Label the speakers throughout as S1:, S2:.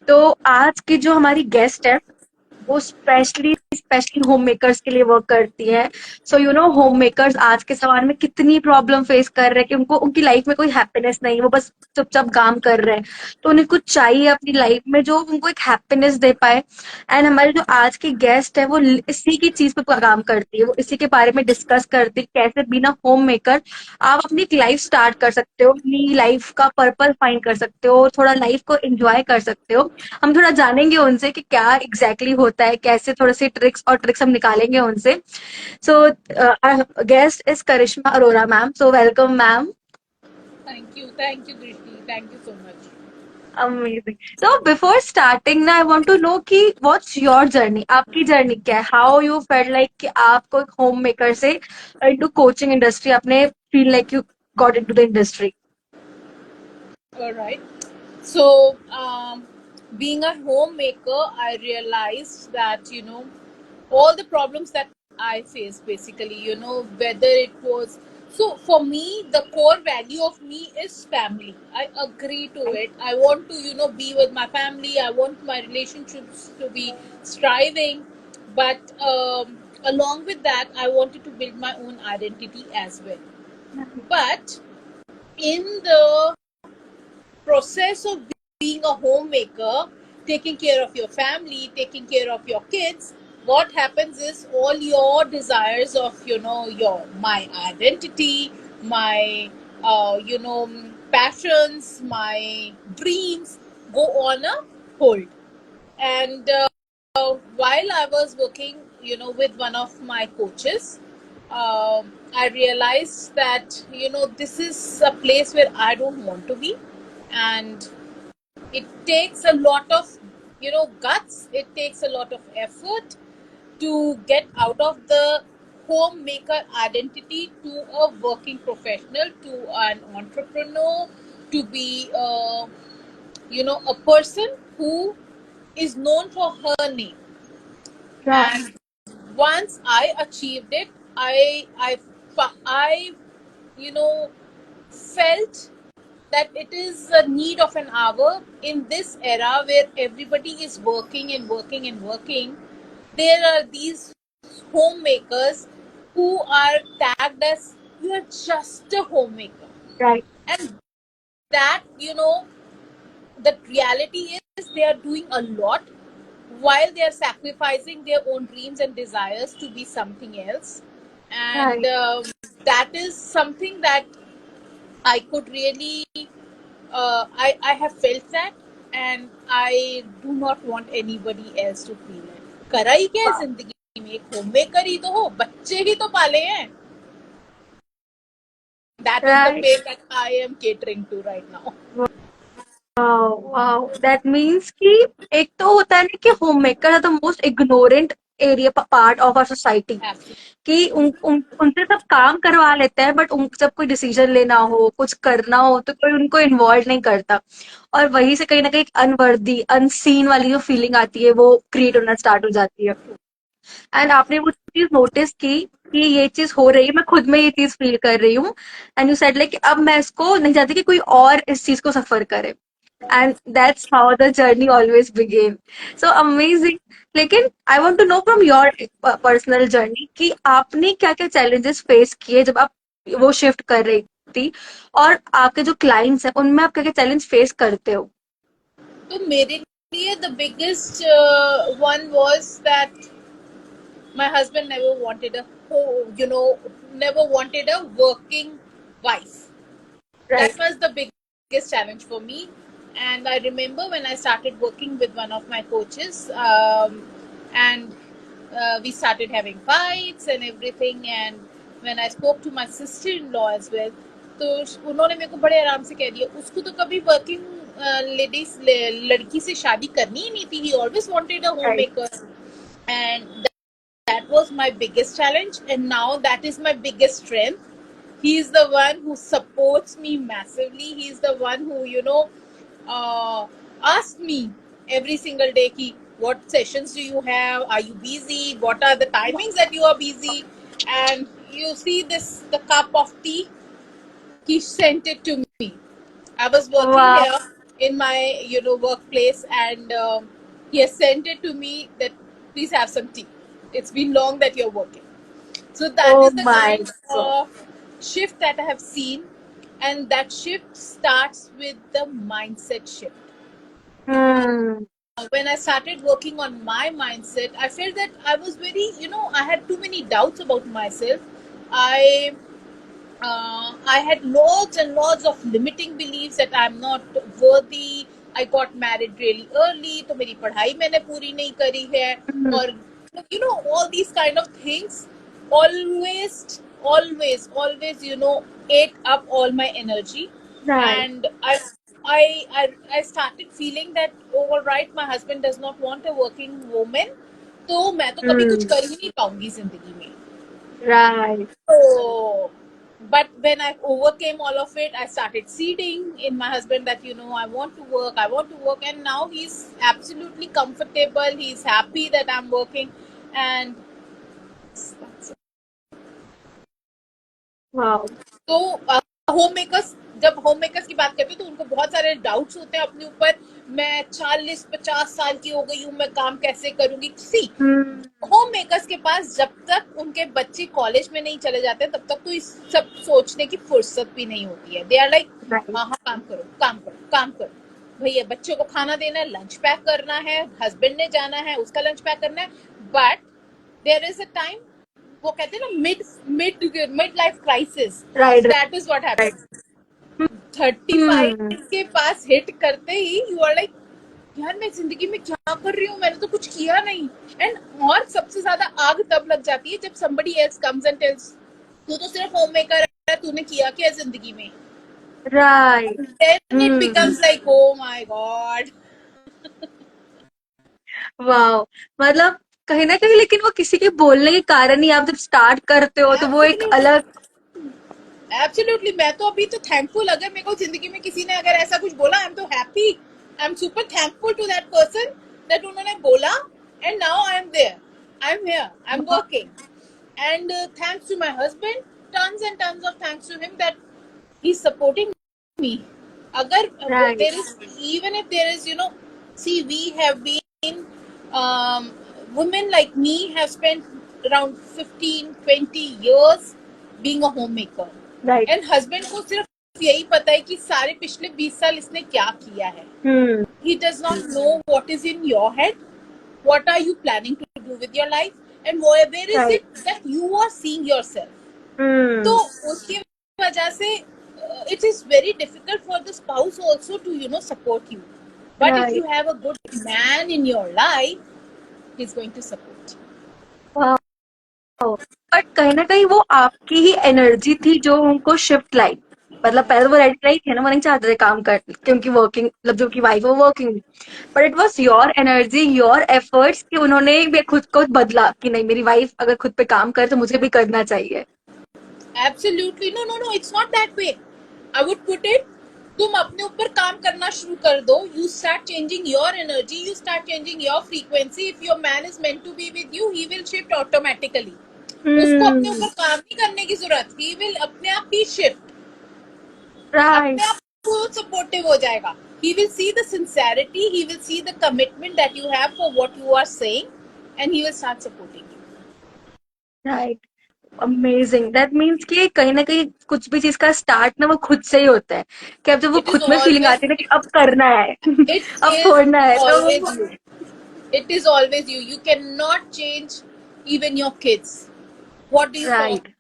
S1: तो आज की जो हमारी गेस्ट है वो स्पेशली होम मेकर्स के लिए वर्क करती है। So you know home makers आज के जमाने में कितनी प्रॉब्लम फेस कर रहे हैं कि उनको उनकी लाइफ में कोई हैप्पीनेस नहीं है, वो बस चुपचाप काम कर रहे हैं। तो उन्हें कुछ चाहिए अपनी लाइफ में जो उनको एक हैप्पीनेस दे पाए। एंड हमारे जो आज की गेस्ट है वो इसी की चीज पे काम करती है, वो इसी के बारे में डिस्कस करती है कैसे बिना होम मेकर आप अपनी एक लाइफ स्टार्ट कर सकते हो, अपनी लाइफ का पर्पल फाइंड कर सकते हो, थोड़ा लाइफ को एंजॉय कर सकते हो। हम थोड़ा जानेंगे उनसे कि क्या एग्जैक्टली होता है, कैसे थोड़े से ट्रिक्स हम निकालेंगे उनसे। So guest is Karishma Arora ma'am, so welcome ma'am.
S2: Thank you, Drishti. Thank you so much.
S1: Amazing. So before starting ना आई वांट टू नो कि व्हाट्स योर जर्नी, आपकी जर्नी क्या है, हाउ यू फेल्ट लाइक कि आपको एक होम मेकर से into coaching industry आपने feel like you got into the industry.
S2: All right. So, being a homemaker, I realized that, all the problems that I faced basically, whether it was. So, for me, the core value of me is family. I agree to it. I want to, be with my family. I want my relationships to be striving. But along with that, I wanted to build my own identity as well. But in the process of being a homemaker, taking care of your family, taking care of your kids, what happens is all your desires of my identity, my passions, my dreams go on a hold. And while I was working, with one of my coaches, I realized that this is a place where I don't want to be, and it takes a lot of guts. It takes a lot of effort to get out of the homemaker identity to a working professional, to an entrepreneur, to be a person who is known for her name. And once I achieved it, I you know felt that it is a need of an hour in this era where everybody is working and working and working. There are these homemakers who are tagged as you are just a homemaker,
S1: Right.
S2: and that the reality is they are doing a lot while they are sacrificing their own dreams and desires to be something else. And
S1: Right.
S2: that is something that I could really I have felt that, and I do not want anybody else to feel it. करा ही क्या है जिंदगी में, एक homemaker ही तो हो, बच्चे ही तो पाले हैं. That is the
S1: Right.
S2: pain that I am catering to right now.
S1: Wow that means कि एक तो होता है ना कि home maker the most ignorant area part of our society,
S2: Absolutely.
S1: कि उनसे सब काम करवा लेते हैं बट उन जब कोई डिसीजन लेना हो, कुछ करना हो तो कोई उनको इन्वॉल्व नहीं करता। और वहीं से कहीं ना कहीं अनवर्दी अनसीन वाली जो फीलिंग आती है वो क्रिएट होना स्टार्ट हो जाती है। एंड आपने वो चीज नोटिस की कि ये चीज हो रही है, मैं खुद में ये चीज फील कर रही हूँ। एंड यू सेड लाइक अब मैं इसको नहीं चाहती कि कोई और इस चीज को सफर करे। And that's how the journey always began. So amazing. लेकिन I want to know from your personal journey कि आपने क्या-क्या challenges face किए जब आप वो shift कर रही थी, और आपके जो clients हैं उनमें आप क्या-क्या challenge face करते हो?
S2: तो मेरे लिए the biggest one was that my husband never wanted never wanted a working wife.
S1: Right.
S2: That was the biggest challenge for me. And I remember when I started working with one of my coaches, and we started having fights and everything. And when I spoke to my sister-in-law as well, तो उन्होंने मेरे को बड़े आराम से कह दिया, उसको तो कभी वर्किंग लेडीज लड़की से शादी करनी ही नहीं थी. He always wanted a
S1: Right.
S2: homemaker, and that was my biggest challenge. And now that is my biggest strength. He is the one who supports me massively. He is the one who asks me every single day ki, what sessions do you have, are you busy, what are the timings that you are busy. And you see the cup of tea, he sent it to me. I was working
S1: Wow.
S2: here in my workplace, and he has sent it to me that please have some tea. It's been long that you're working. So that
S1: Oh
S2: is the
S1: my
S2: kind
S1: God.
S2: of shift that I have seen, and that shift starts with the mindset shift.
S1: Hmm.
S2: When I started working on my mindset, I felt that I was very, I had too many doubts about myself. I I had lots and lots of limiting beliefs that I'm not worthy. I got married really early, तो मेरी पढ़ाई मैंने पूरी नहीं करी है,
S1: Hmm.
S2: और all these kind of things always, always ate up all my energy,
S1: Right.
S2: and I started feeling that, oh, all right, my husband does not want a working woman, तो मैं तो कभी कुछ
S1: Hmm.
S2: कर ही नहीं पाऊंगी जिंदगी में.
S1: Right.
S2: So, but when I overcame all of it, I started seeding in my husband that, I want to work, and now he's absolutely comfortable. He's happy that I'm working, and
S1: Wow.
S2: तो home makers, जब home makers की बात करते हैं तो उनको बहुत सारे डाउट्स होते हैं अपने ऊपर. मैं 40-50 साल की हो गई हूँ, मैं काम कैसे करूंगी? सी,
S1: Hmm.
S2: होम मेकर्स के पास जब तक उनके बच्चे कॉलेज में नहीं चले जाते तब तक तो इस सब सोचने की फुर्सत भी नहीं होती है. They are like,
S1: Right.
S2: हाँ हाँ, काम करो, काम करो, काम करो भैया, बच्चों को खाना देना है, लंच पैक करना है, हस्बैंड ने जाना है, उसका लंच पैक करना है. But there is a time, वो कहते हैं ना, mid mid mid life crisis.
S1: Right.
S2: That is what
S1: Right.
S2: Happens. 35
S1: Hmm.
S2: के पास हिट करते ही यू आर लाइक, यार मैं जिंदगी में क्या कर रही हूँ, मैंने तो कुछ किया नहीं. एंड और सबसे ज्यादा आग तब लग जाती है जब somebody else comes and tells, तू तो सिर्फ होम मेकर है, तूने किया क्या जिंदगी में?
S1: Right.
S2: Then it
S1: Hmm.
S2: becomes like, oh my god.
S1: Wow, मतलब कहीं ना कहीं लेकिन वो किसी के बोलने के कारण ही आप जब स्टार्ट करते हो तो वो एक
S2: एब्सोल्युटली,
S1: अलग.
S2: एब्सोल्युटली. मैं तो अभी तो थैंकफुल, अगर मेरे को जिंदगी में किसी ने अगर ऐसा कुछ बोला, आई एम तो happy, I am super thankful to that person that उन्होंने बोला, and now I am there, I am here, I am working. And thanks to my husband, tons and tons of thanks to him that he's supporting me. Agar
S1: right.
S2: there is, even if there is, see, we have been, um, women like me have spent around 15-20 years being a homemaker,
S1: right.
S2: and husband को सिर्फ यही पता है कि सारे पिछले 20 साल इसने क्या किया है.
S1: हम्म.
S2: He does not know what is in your head, what are you planning to do with your life, and where is
S1: right.
S2: it that you are seeing yourself. तो
S1: हम्म.
S2: उसकी वजह से it is very difficult for the spouse also to support you. But if you
S1: right.
S2: have a good man in your life, he's going to support you.
S1: Wow. But कहीं ना कहीं वो आपकी ही energy थी जो उनको शिफ्ट लाई. मतलब पहले तो वो रेडी नहीं थे ना, वो नहीं चाहते थे काम कर, क्योंकि वर्किंग, मतलब जो की वाइफ वो working. But it was your energy, your efforts कि उन्होंने भी खुद को बदला कि नहीं, मेरी वाइफ अगर खुद पे काम करे तो मुझे भी करना चाहिए.
S2: Absolutely, no, no, no, it's not that way. I would put it, तुम अपने ऊपर काम करना शुरू कर दो. You start changing your energy, you start changing your frequency. If your man is meant to be with you, he will shift automatically. उसको अपने
S1: हम्म.
S2: ऊपर काम नहीं करने की जरूरत, he will अपने आप ही shift,
S1: राइट.
S2: अपने आप को सपोर्टिव हो जाएगा. He will see the sincerity, he will see the commitment that you have for what you are saying, and he will start supporting you.
S1: Right. Amazing. That means कि कहीं ना कहीं कुछ भी चीज का स्टार्ट ना वो खुद से ही होता है, कि अब जब वो
S2: It is
S1: खुद में फीलिंग
S2: always,
S1: आती है ना कि अब करना है
S2: it
S1: अब
S2: is
S1: छोड़ना है तो
S2: always you. It is always you. You cannot change even your kids. What do you call?
S1: Right.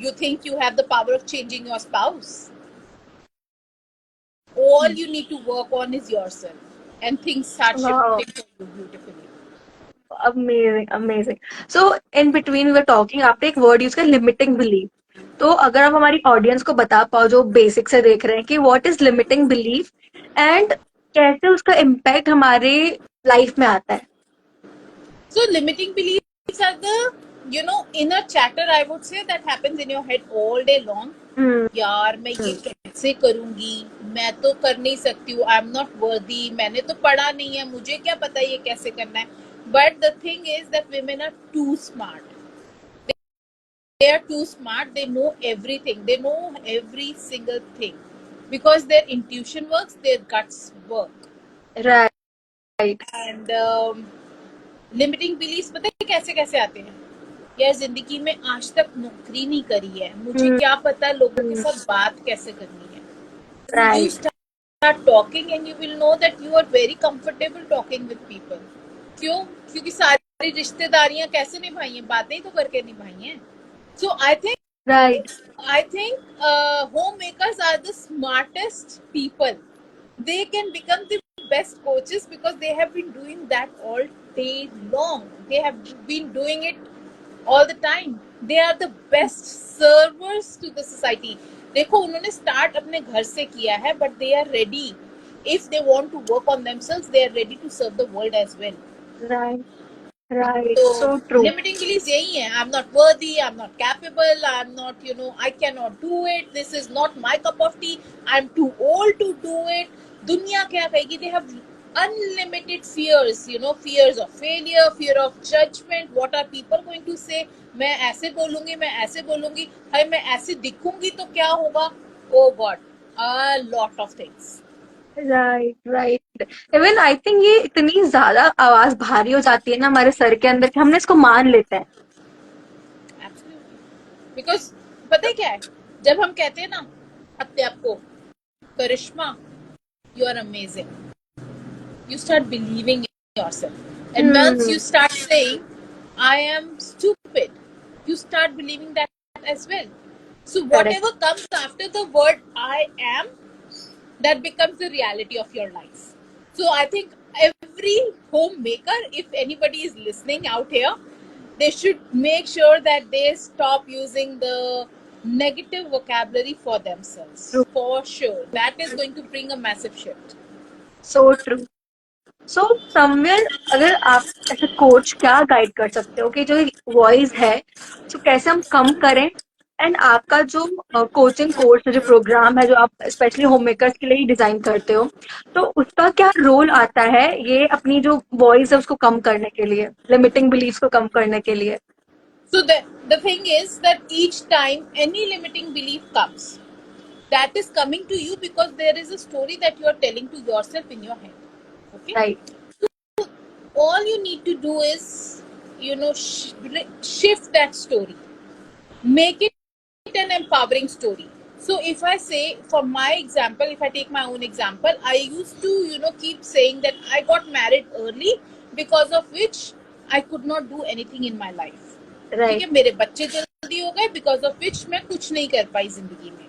S2: You think you have the power of changing your spouse. All you need to work on is yourself, and things start
S1: wow.
S2: shifting for you beautifully.
S1: Amazing, amazing. So in between we were talking, आपने एक word use किया, limiting belief. तो अगर आप हमारी audience को बता पाओ जो बेसिक से देख रहे हैं कि what is limiting belief and कैसे उसका इम्पैक्ट हमारे लाइफ में आता है.
S2: So limiting beliefs are the inner chatter, I would say, that happens in your head all day long.
S1: हम्म.
S2: यार मैं ये कैसे करूंगी, मैं तो कर नहीं सकती हूँ, आई एम नॉट वर्दी, मैंने तो पढ़ा नहीं है, मुझे क्या पता ये कैसे करना है. But the thing is that women are too smart. They are too smart. They know everything. They know every single thing. because their intuition works, their guts work.
S1: Right.
S2: And limiting belief पता है कैसे कैसे आते हैं? यार जिंदगी में आज तक नौकरी नहीं करी है, मुझे क्या पता लोगों के साथ बात कैसे करनी है. You
S1: Right.
S2: start talking and you will know that you are very comfortable talking with people. क्यों? क्योंकि सारी रिश्तेदारियां कैसे निभाई हैं, बातें ही तो करके निभाई हैं. So
S1: Right.
S2: I think homemakers are the smartest people. They can become the best coaches because they have been doing that all day long. They have been doing it all the time. They are the best servers to the society. देखो उन्होंने start अपने घर से किया है, but they are ready. If they want to work on themselves, they are ready to serve the world as well.
S1: Right. Right.
S2: तो
S1: So true.
S2: Limiting belief यही है. I am not worthy, I am not capable, I am not I can not do it, this is not my cup of tea, I am too old to do it. दुनिया क्या कहेगी? They have unlimited fears, fears of failure, fear of judgment, what are people going to say, मैं ऐसे बोलूंगी, मैं ऐसे बोलूंगी, हाय मैं ऐसे दिखूंगी तो क्या होगा. oh god, a lot of things.
S1: Right. Even I think ये इतनी ज्यादा आवाज भारी हो जाती है ना हमारे सर के अंदर कि हमने इसको मान लेते हैं.
S2: Absolutely. Because पता है क्या है, जब हम कहते हैं ना अपने आप को करिश्मा, you are amazing, you start believing in yourself. And once you start saying I am stupid, you start believing that as well. So whatever comes after the word I am, that becomes the reality of your life. So I think every homemaker, if anybody is listening out here, they should make sure that they stop using the negative vocabulary for themselves.
S1: True.
S2: For sure. That is going to bring a massive shift.
S1: So true. So somewhere अगर आप ऐसे coach क्या guide कर सकते हो कि जो voice है तो कैसे हम कम करें, एंड आपका जो कोचिंग कोर्स जो प्रोग्राम है जो आप स्पेशली होम मेकर्स के लिए ही डिजाइन करते हो, तो उसका क्या रोल आता है ये अपनी जो वॉइस है उसको कम करने के लिए, लिमिटिंग बिलीफ्स को कम करने के लिए?
S2: So the thing is that each time any limiting belief comes, that is coming to you because there is a story that you are telling to yourself in your head. Okay?
S1: Right.
S2: All you need to do is, shift that story. Make it an empowering story. So if I say, for my example, if I take my own example, I used to, keep saying that I got married early because of which I could not do anything in my life.
S1: Right.
S2: ठीक है, मेरे बच्चे जल्दी हो गए because of which मैं कुछ नहीं कर पाई जिंदगी में.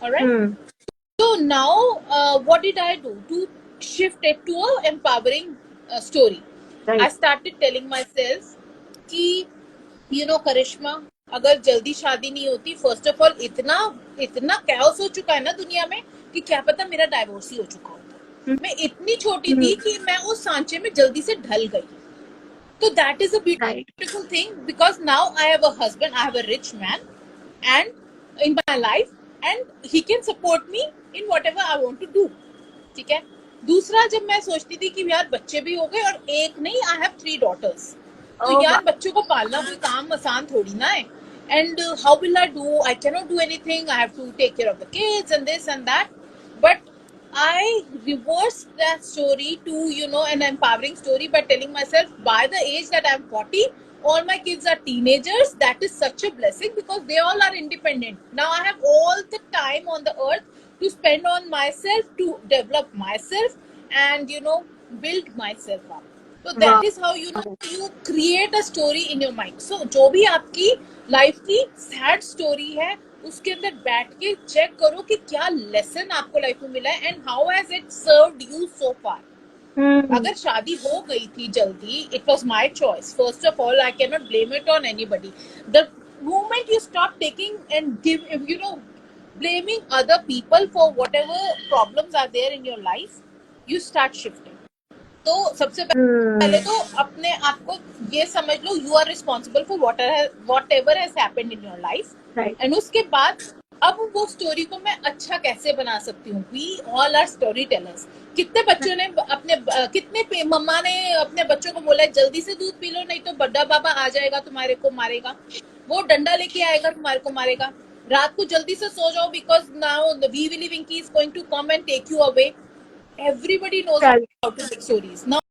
S2: Alright? So now what did I do to shift it to a empowering story?
S1: Right.
S2: I started telling myself कि करिश्मा, अगर जल्दी शादी नहीं होती, फर्स्ट ऑफ ऑल इतना कैओस हो चुका है ना दुनिया में कि क्या पता मेरा डाइवोर्स ही हो चुका होता. मैं इतनी छोटी थी कि मैं उस सांचे में जल्दी से ढल गई. So that is a beautiful thing because now I have a husband, I have a rich man and in my life, and he can support me in whatever I want to do. ठीक है. दूसरा, जब मैं सोचती थी कि यार बच्चे भी हो गए और एक नहीं, I have 3 daughters. तो यार बच्चों को पालना कोई काम आसान थोड़ी ना है. And how will I do? I cannot do anything. I have to take care of the kids and this and that. But I reversed that story to, an empowering story by telling myself by the age that I'm 40, all my kids are teenagers. That is such a blessing because they all are independent. Now I have all the time on the earth to spend on myself, to develop myself and, build myself up. So that is how, you create a story in your mind. So जो भी आपकी life की sad story है उसके अंदर बैठ के check करो कि क्या लेसन आपको लाइफ में मिला है and how has it served you so far. अगर शादी हो गई थी जल्दी, it was my choice. First of all, I can not blame it on anybody. The moment you stop taking and give blaming other people for whatever problems are there in your life, you start shifting. तो सबसे पहले तो अपने आप को ये समझ लो, you are responsible for whatever has happened in your life. And उसके बाद अब वो स्टोरी को मैं अच्छा कैसे बना सकती हूँ. We all are story tellers. कितने बच्चों ने कितने मम्मा ने अपने बच्चों को बोला जल्दी से दूध पी लो नहीं तो बड्डा बाबा आ जाएगा तुम्हारे को मारेगा, वो डंडा लेके आएगा तुम्हारे को मारेगा. रात को जल्दी से सो जाओ, because now the Wee Willie Winky is going to come and take you away. Everybody knows how to make stories now.